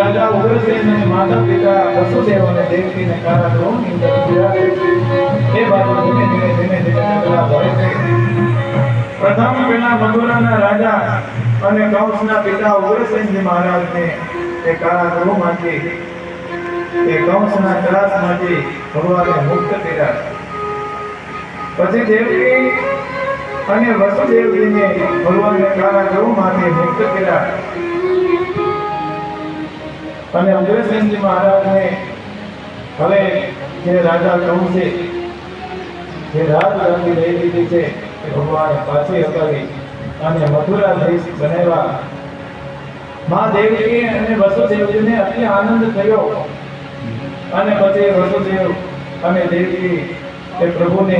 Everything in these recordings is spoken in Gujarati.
રાજા ઉગ્રસેન અને માતા પિતા વસુદેવ અને દેવકીને કારાગૃહની અંદર બિરાજે છે. એ બાજુ ધીમે ધીમે ડગલા ભરે છે. પ્રથમ પેલા મથુરાના રાજા અને કંસના પિતા ઉગ્રસેનજી મહારાજને એ કારાગૃહમાંથી એ કંસના ત્રાસમાંથી ભગવાને મુક્ત કર્યા. પછી દેવકી અને વસુદેવજીને ભગવાને કારાગૃહમાંથી મુક્ત કર્યા અને ઉગ્રસેનજી મહારાજને હવે જે રાજા કંસે જે રાજગાદી લઈ લીધી છે એ ભગવાને પાછી અપાવી અને મથુરા દેશ બનાવ્યા. મા દેવકી અને વસુદેવજીને અતિ આનંદ થયો અને પછી વસુદેવ અને દેવકી એ પ્રભુને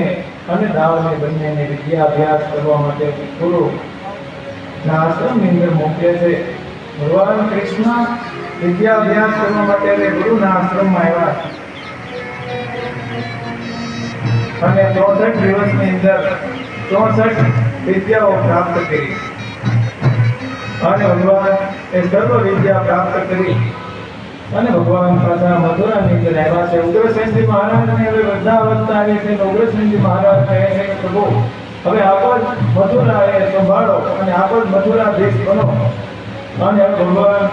અને દાવને બંનેને વિદ્યાભ્યાસ કરવા માટે ગુરુ ના આશ્રમની અંદર મોકલે છે. ભગવાન કૃષ્ણ વિદ્યાભ્યાસ કરવા માટે ગુરુના આશ્રમમાં આવ્યા અને 64 દિવસની અંદર 64 વિદ્યાઓ પ્રાપ્ત કરી અને ભગવાન એ સર્વ વિદ્યા પ્રાપ્ત કરી અને ભગવાન પાછા મથુરાની અંદર આવ્યા છે. ઉગ્રસેનજી મહારાજને હવે વૃદ્ધાવસ્થા આવી છે. ઉગ્રસેનજી મહારાજ કહે છે કે પ્રભુ હવે આપ જ મથુરા એ સંભાળો અને આપ જ મથુરા દેશ બનો. અને ભગવાન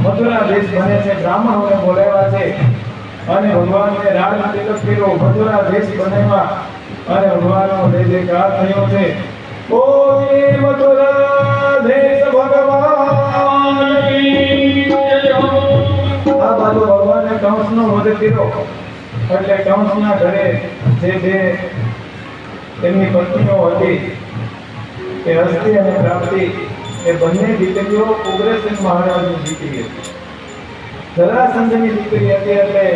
મથુરા દેશ બને છે. બ્રાહ્મણોને બોલાવ્યા છે અને ભગવાનને રાજ તિલક કર્યો. મથુરા દેશ બનાવ્યા અને ભગવાનનો જય જયકાર થયો છે. બોલે મથુરા દેશ ભગવાન કી જય. આ બાજુ ભગવાને કંસનો વધ કર્યો એટલે કંસના ઘરે જે બે તેમની પત્નીઓ હતી એ હસ્તી અને પ્રાપ્તિ એ બંને દીકરીઓ ઉગ્રસેન મહારાજની દીકરી હતી. જરાસંધની દીકરી હતી એટલે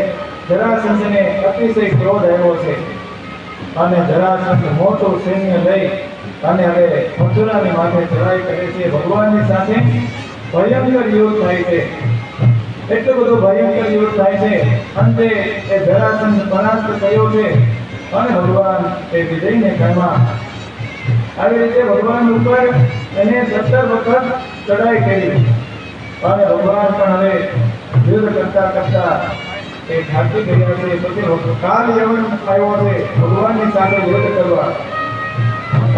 જરાસંધને અતિશય ક્રોધ આવ્યો છે અને જરાસંધ મોટું સૈન્ય લઈ અને હવે મથુરાની માથે ચડાઈ કરે છે. ભગવાનની સાથે ભયંકર યુદ્ધ થાય છે. એટલું બધું ભયંકર યુદ્ધ થાય છે. અંતે એ જરાસંધ પરાસ્ત થયો છે અને ભગવાન એ વિજયને પામ્યા. આવી રીતે ભગવાન ઉપર એને 17 વખત ચડાઈ કરી અને ભગવાન પણ હવે યુદ્ધ કરતા કરતા એ થાકી ગયા છે. પછી કાલ યવન આવ્યો છે ભગવાનની સાથે યુદ્ધ કરવા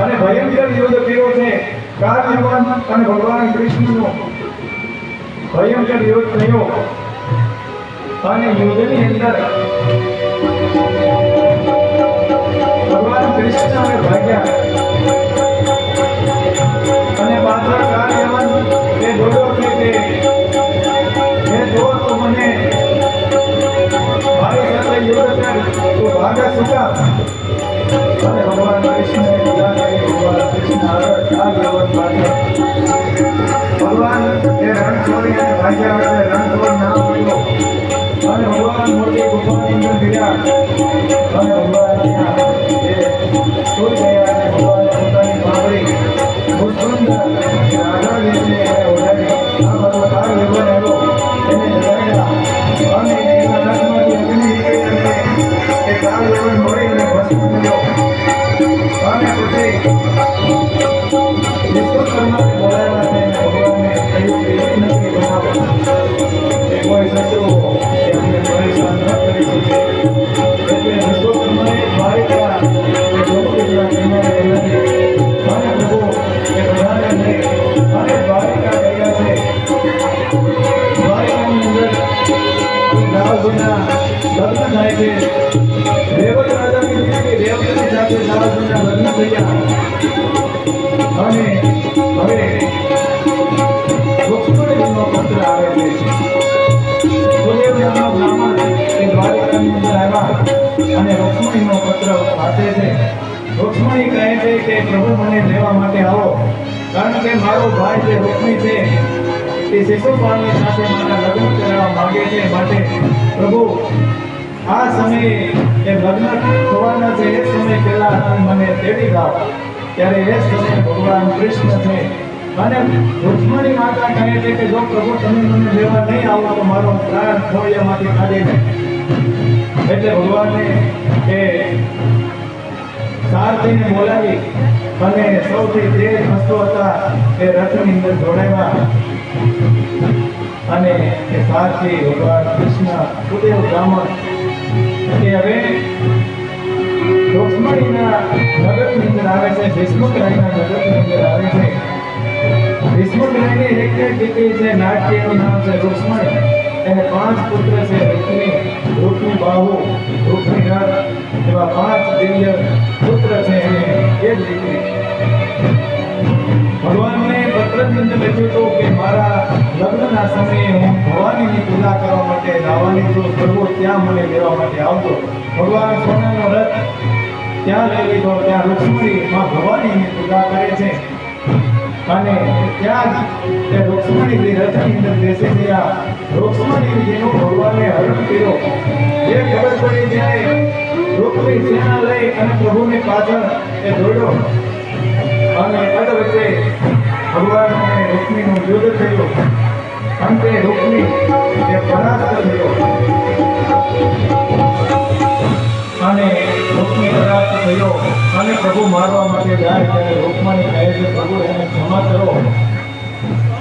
અને ભયંકર યુદ્ધ કર્યો છે. કાલ યવન અને ભગવાન કૃષ્ણનો ભયંકર યુદ્ધ થયો અને યુદ્ધની અંદર ભગવાન કૃષ્ણ હવે ભાગ્યા અને પાછળ કાલ યવન એ જોડો છે કે હે જો તો મને મારી સાથે યુદ્ધ કર તો ભાગા સુકા અને ભગવાન કૃષ્ણને વિધાન કરી. ભગવાન કૃષ્ણ આગળ કાલ યવન પાછળ ભગવાન એ રણ છોડી અને ભાગ્યા એટલે રણ છોડ ના પડ્યો અને ભગવાન મોટી ગુફાની અંદર ગયા અને ભગવાન ત્યાં એ સૂઈ ગયા અને ભગવાને પોતાની બાબરી બહુ સુંદર આગળ લઈને એને ઓઢાડી આ બધો કાળ યવન આવ્યો એને જગાડ્યા અને એના નખમાંથી અગ્નિ નીકળી અને એ કાળ યવન મળીને ભસ્મ થયો અને પછી વિશ્વકર્માને બોલાવ્યા છે અને ભગવાનને કહ્યું કે એક નથી બનાવો એ કોઈ શત્રુ એમને પરેશાન ન કરી શકે એટલે વિશ્વકર્માએ દ્વારિકા એ ઢોકળીના કિનારે નથી અને પ્રભુ એ બધાને લઈ અને દ્વારિકા ગયા છે. દ્વારિકાની અંદર રાવજીના લગ્ન થાય છે. રેવત રાજાની દીકરી રેવતીની સાથે રાવજીના લગ્ન થયા અને હવે રુક્ષ્મણીનો પુત્ર આવે છે. સુદેવ નામનો બ્રાહ્મણ એ દ્વારિકાની અંદર આવ્યા અને રુક્ષ્મણીનો પુત્ર વાંચે છે. રુક્ષ્મણી કહે છે કે પ્રભુ મને લેવા માટે આવો કારણ કે મારો ભાઈ જે રુક્મી છે તે શિશુપાલની સાથે મારા લગ્ન કરાવવા માંગે છે. માટે પ્રભુ આ સમયે એ લગ્ન થવાના છે એ સમય પહેલા મને તેડી લાવો. ત્યારે એ સમયે ભગવાન કૃષ્ણ છે અને રુક્ષ્મણી માતા કહે છે કે જો પ્રભુ તમે મને લેવા નહીં આવો તો મારો પ્રાણ ખોડિયામાંથી કાઢી દે. એટલે ભગવાને એ સારથીને બોલાવી અને સૌથી તેજ હસ્તો હતા એ રથની અંદર જોડાવ્યા અને એ સાથી ભગવાન કૃષ્ણ સુદેવ બ્રાહ્મણ કે હવે રૂક્ષ્મણીના નગરની અંદર આવે છે, ભીષ્મક રાયના નગરની અંદર આવે છે. ભીષ્મક રાયની એક દીકરી છે, નાટ્યનું નામ છે રૂક્ષ્મણી. એને 5 પુત્ર છે, રૂક્મી, રૂક્મી બાહુ, રૂક્મી નર, એવા 5 દિવ્ય પુત્ર છે એને એક દીકરી. ભગવાનને પત્રની અંદર લખ્યું હતું કે મારા લગ્નના સમયે હું ભવાનીની પૂજા કરવા માટે લાવવાની છું, પ્રભુ ત્યાં મને લેવા માટે આવજો. ભગવાન સોનાનો રથ ત્યાં લઈ લીધો. ત્યાં રૂક્ષ્મણી માં ભવાનીની પૂજા કરે છે અને ત્યાં જ એ રૂક્ષ્મણી રથની અંદર બેસી ગયા. રૂક્ષ્મણી જેનું ભગવાને હરણ કર્યો એ ખબર પડી જાય. રૂક્ષ્મણી સેના લઈ અને પ્રભુને પાછળ એ દોડ્યો અને અડવચ્ચે ભગવાન અને રૂક્ષ્મણીનું યુદ્ધ થયું. અંતે રૂક્ષ્મણી એ પરાસ્ત થયો અને રૂક્ષ્મણી પરાસ્ત થયો અને પ્રભુ મારવા માટે જાય ત્યારે રૂક્ષ્મણી કહે છે, પ્રભુ એને ક્ષમા કરો,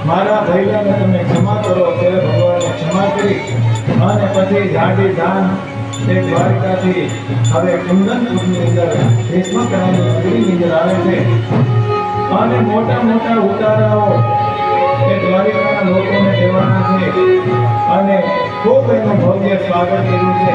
મારા ભૈયાને તમે ક્ષમા કરો. ત્યારે ભગવાને ક્ષમા કરી અને પછી જાડી જાન તે દ્વારિકાથી હવે કુંદનપુરની અંદર ભીષ્મક રાયની નગરીની અંદર આવે છે અને મોટા મોટા ઉતારાઓ એ દ્વારિકાના લોકોને દેવાના છે અને ખૂબ એનું ભવ્ય સ્વાગત કર્યું છે.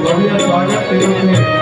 ભવ્ય સ્વાગત કર્યું છે.